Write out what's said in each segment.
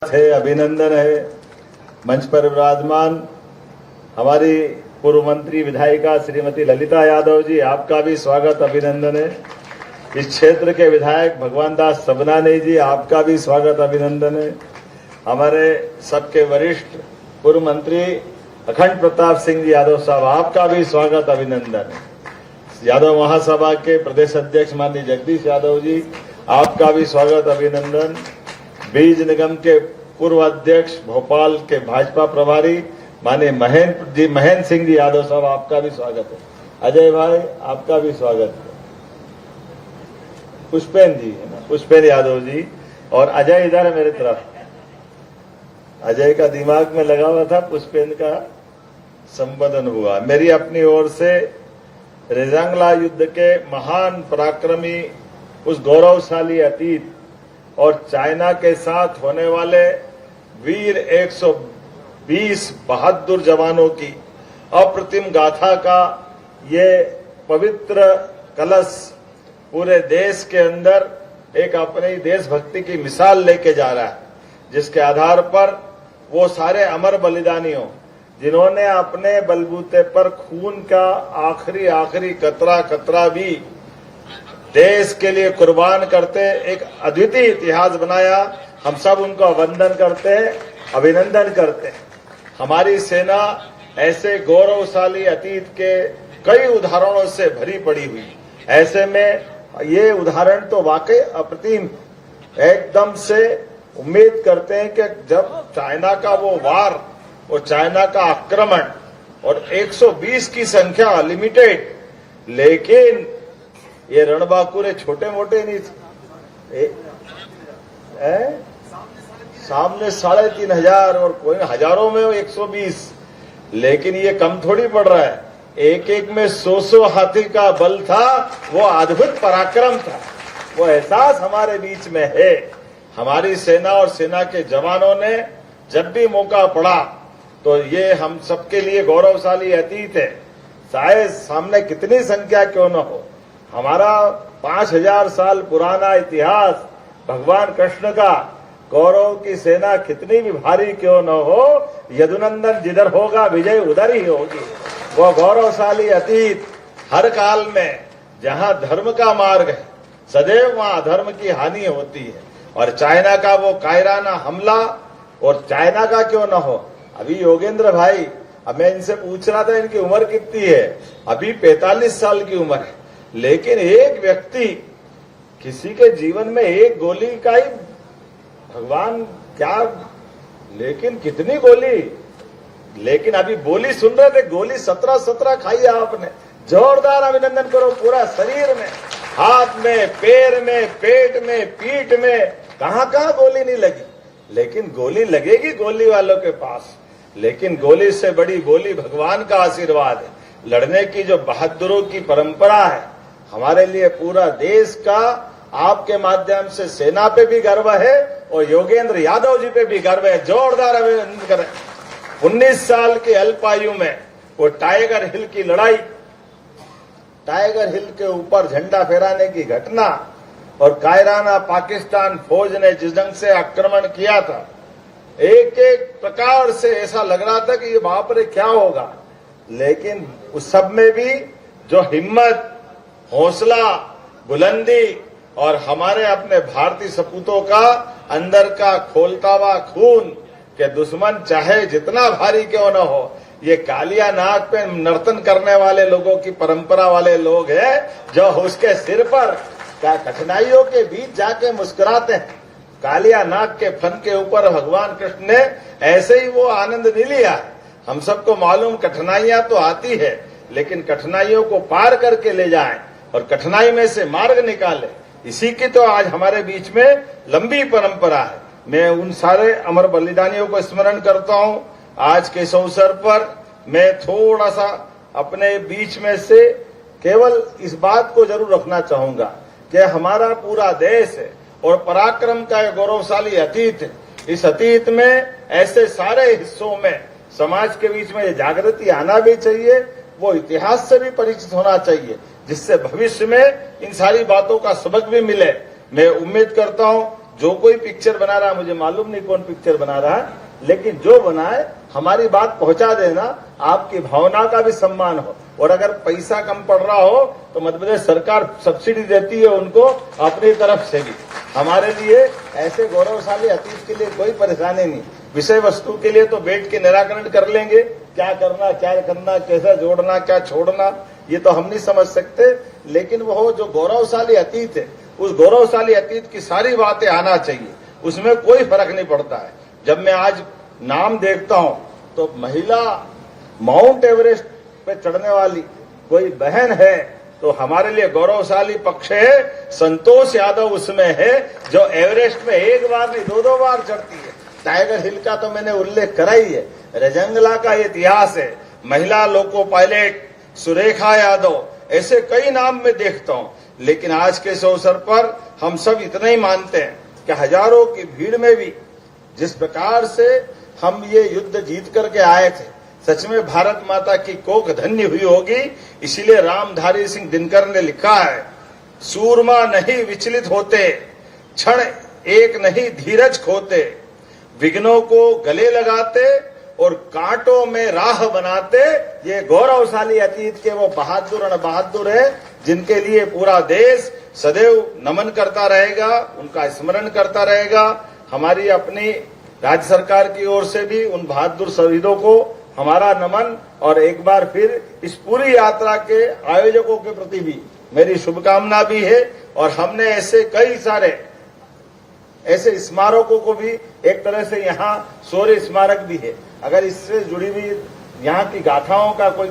है, अभिनंदन है। मंच पर विराजमान हमारी पूर्व मंत्री विधायिका श्रीमती ललिता यादव जी, आपका भी स्वागत अभिनंदन है। इस क्षेत्र के विधायक भगवान दास सबनानी जी, आपका भी स्वागत अभिनंदन है। हमारे सबके वरिष्ठ पूर्व मंत्री अखंड प्रताप सिंह जी यादव साहब, आपका भी स्वागत अभिनंदन है। यादव महासभा के प्रदेश अध्यक्ष माननीय जगदीश यादव जी, आपका भी स्वागत अभिनंदन। बीज निगम के पूर्व अध्यक्ष भोपाल के भाजपा प्रभारी माननीय महेंद्र सिंह जी यादव साहब, आपका भी स्वागत है। अजय भाई, आपका भी स्वागत है। पुष्पेन जी है ना, पुष्पेन यादव जी, और अजय इधर है मेरी तरफ। अजय का दिमाग में लगा हुआ था, पुष्पेन का संबोधन हुआ। मेरी अपनी ओर से रेजांगला युद्ध के महान पराक्रमी उस गौरवशाली अतीत और चाइना के साथ होने वाले वीर 120 बहादुर जवानों की अप्रतिम गाथा का ये पवित्र कलश पूरे देश के अंदर एक अपनी देशभक्ति की मिसाल लेके जा रहा है, जिसके आधार पर वो सारे अमर बलिदानियों जिन्होंने अपने बलबूते पर खून का आखिरी कतरा भी देश के लिए कुर्बान करते एक अद्वितीय इतिहास बनाया। हम सब उनको वंदन करते हैं, अभिनंदन करते हैं। हमारी सेना ऐसे गौरवशाली अतीत के कई उदाहरणों से भरी पड़ी हुई। ऐसे में ये उदाहरण तो वाकई अप्रतिम, एकदम से उम्मीद करते हैं कि जब चाइना का वो वार और चाइना का आक्रमण और 120 की संख्या लिमिटेड, लेकिन ये रणबांकुरे छोटे मोटे नहीं थे। सामने 3,500 और कोई हजारों में 120, लेकिन ये कम थोड़ी पड़ रहा है। एक एक में 100 हाथी का बल था। वो अद्भुत पराक्रम था, वो एहसास हमारे बीच में है। हमारी सेना और सेना के जवानों ने जब भी मौका पड़ा तो ये हम सबके लिए गौरवशाली अतीत है। चाहे सामने कितनी संख्या क्यों न हो, हमारा 5000 साल पुराना इतिहास, भगवान कृष्ण का कौरव की सेना कितनी भी भारी क्यों न हो, यदुनंदन जिधर होगा विजय उधर ही होगी। वो गौरवशाली अतीत हर काल में जहां धर्म का मार्ग है, सदैव वहां अधर्म की हानि होती है। और चाइना का वो कायराना हमला, और चाइना का क्यों न हो, अभी योगेंद्र भाई, अब मैं इनसे पूछ रहा था इनकी उम्र कितनी है, अभी 45 साल की उम्र है, लेकिन एक व्यक्ति, किसी के जीवन में एक गोली का ही भगवान क्या, लेकिन कितनी गोली, लेकिन अभी बोली सुन रहे थे, गोली 17 खाई आपने। जोरदार अभिनंदन करो। पूरा शरीर में, हाथ में, पैर में, पेट में, पीठ में, कहां गोली नहीं लगी, लेकिन गोली लगेगी गोली वालों के पास। लेकिन गोली से बड़ी गोली भगवान का आशीर्वाद है। लड़ने की जो बहादुरों की परंपरा है, हमारे लिए पूरा देश का आपके माध्यम से सेना पे भी गर्व है और योगेंद्र यादव जी पे भी गर्व है। जोरदार अभिनंदन करें। 19 साल की अल्पायु में वो टाइगर हिल की लड़ाई, टाइगर हिल के ऊपर झंडा फहराने की घटना, और कायराना पाकिस्तान फौज ने जिस ढंग से आक्रमण किया था, एक एक प्रकार से ऐसा लग रहा था कि ये बाप रे क्या होगा। लेकिन उस सब में भी जो हिम्मत, हौसला, बुलंदी और हमारे अपने भारतीय सपूतों का अंदर का खोलता हुआ खून के दुश्मन चाहे जितना भारी क्यों न हो, ये कालिया नाग पे नर्तन करने वाले लोगों की परंपरा वाले लोग हैं, जो उसके सिर पर क्या कठिनाइयों के बीच जाके मुस्कुराते हैं। कालिया नाग के फन के ऊपर भगवान कृष्ण ने ऐसे ही वो आनंद नहीं लिया। हम सबको मालूम कठिनाइयां तो आती है, लेकिन कठिनाइयों को पार करके ले जाएं और कठिनाई में से मार्ग निकाले, इसी की तो आज हमारे बीच में लंबी परंपरा है। मैं उन सारे अमर बलिदानियों को स्मरण करता हूं। आज के इस अवसर पर मैं थोड़ा सा अपने बीच में से केवल इस बात को जरूर रखना चाहूंगा कि हमारा पूरा देश है और पराक्रम का एक गौरवशाली अतीत है। इस अतीत में ऐसे सारे हिस्सों में समाज के बीच में ये जागृति आना भी चाहिए, वो इतिहास से भी परिचित होना चाहिए, जिससे भविष्य में इन सारी बातों का सबक भी मिले। मैं उम्मीद करता हूं जो कोई पिक्चर बना रहा है, मुझे मालूम नहीं कौन पिक्चर बना रहा है, लेकिन जो बनाए हमारी बात पहुंचा देना, आपकी भावना का भी सम्मान हो। और अगर पैसा कम पड़ रहा हो तो मध्य प्रदेश सरकार सब्सिडी देती है उनको अपनी तरफ से भी। हमारे लिए ऐसे गौरवशाली अतीत के लिए कोई परेशानी नहीं। विषय वस्तु के लिए तो बैठ के निराकरण कर लेंगे, क्या करना, कैसा जोड़ना, क्या छोड़ना, ये तो हम नहीं समझ सकते। लेकिन वो जो गौरवशाली अतीत है, उस गौरवशाली अतीत की सारी बातें आना चाहिए, उसमें कोई फर्क नहीं पड़ता है। जब मैं आज नाम देखता हूं तो महिला माउंट एवरेस्ट पे चढ़ने वाली कोई बहन है तो हमारे लिए गौरवशाली पक्ष है। संतोष यादव उसमें है जो एवरेस्ट पे एक बार नहीं 2-2 बार चढ़ती है। टाइगर हिल का तो मैंने उल्लेख करा ही है, रजंगला का इतिहास है, महिला लोको पायलट सुरेखा यादव, ऐसे कई नाम मैं देखता हूं। लेकिन आज के इस अवसर पर हम सब इतना ही मानते हैं कि हजारों की भीड़ में भी जिस प्रकार से हम ये युद्ध जीत करके आए थे, सच में भारत माता की कोख धन्य हुई होगी। इसीलिए रामधारी सिंह दिनकर ने लिखा है, सूरमा नहीं विचलित होते, क्षण एक नहीं धीरज खोते, विघ्नों को गले लगाते और कांटों में राह बनाते। ये गौरवशाली अतीत के वो बहादुर है जिनके लिए पूरा देश सदैव नमन करता रहेगा, उनका स्मरण करता रहेगा। हमारी अपनी राज्य सरकार की ओर से भी उन बहादुर शहीदों को हमारा नमन, और एक बार फिर इस पूरी यात्रा के आयोजकों के प्रति भी मेरी शुभकामना भी है। और हमने ऐसे कई सारे ऐसे स्मारकों को भी, एक तरह से यहाँ शौर्य स्मारक भी है, अगर इससे जुड़ी हुई यहाँ की गाथाओं का कोई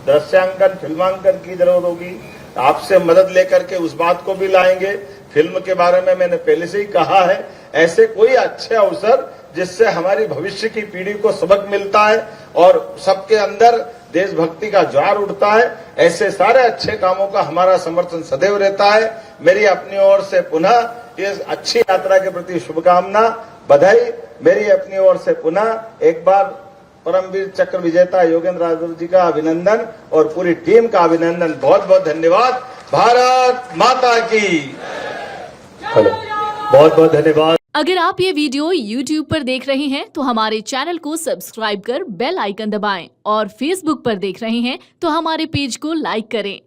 दृश्यांकन फिल्मांकन की जरूरत होगी, आपसे मदद लेकर के उस बात को भी लाएंगे। फिल्म के बारे में मैंने पहले से ही कहा है, ऐसे कोई अच्छे अवसर जिससे हमारी भविष्य की पीढ़ी को सबक मिलता है और सबके अंदर देशभक्ति का ज्वार उठता है, ऐसे सारे अच्छे कामों का हमारा समर्थन सदैव रहता है। मेरी अपनी ओर से पुनः इस अच्छी यात्रा के प्रति शुभकामना, बधाई। मेरी अपनी ओर से पुनः एक बार परमवीर चक्र विजेता योगेंद्र राजगुरु जी का अभिनंदन और पूरी टीम का अभिनंदन। बहुत बहुत धन्यवाद। भारत माता की। बहुत बहुत धन्यवाद। अगर आप ये वीडियो YouTube पर देख रहे हैं तो हमारे चैनल को सब्सक्राइब कर बेल आइकन दबाएं, और Facebook पर देख रहे हैं तो हमारे पेज को लाइक करें।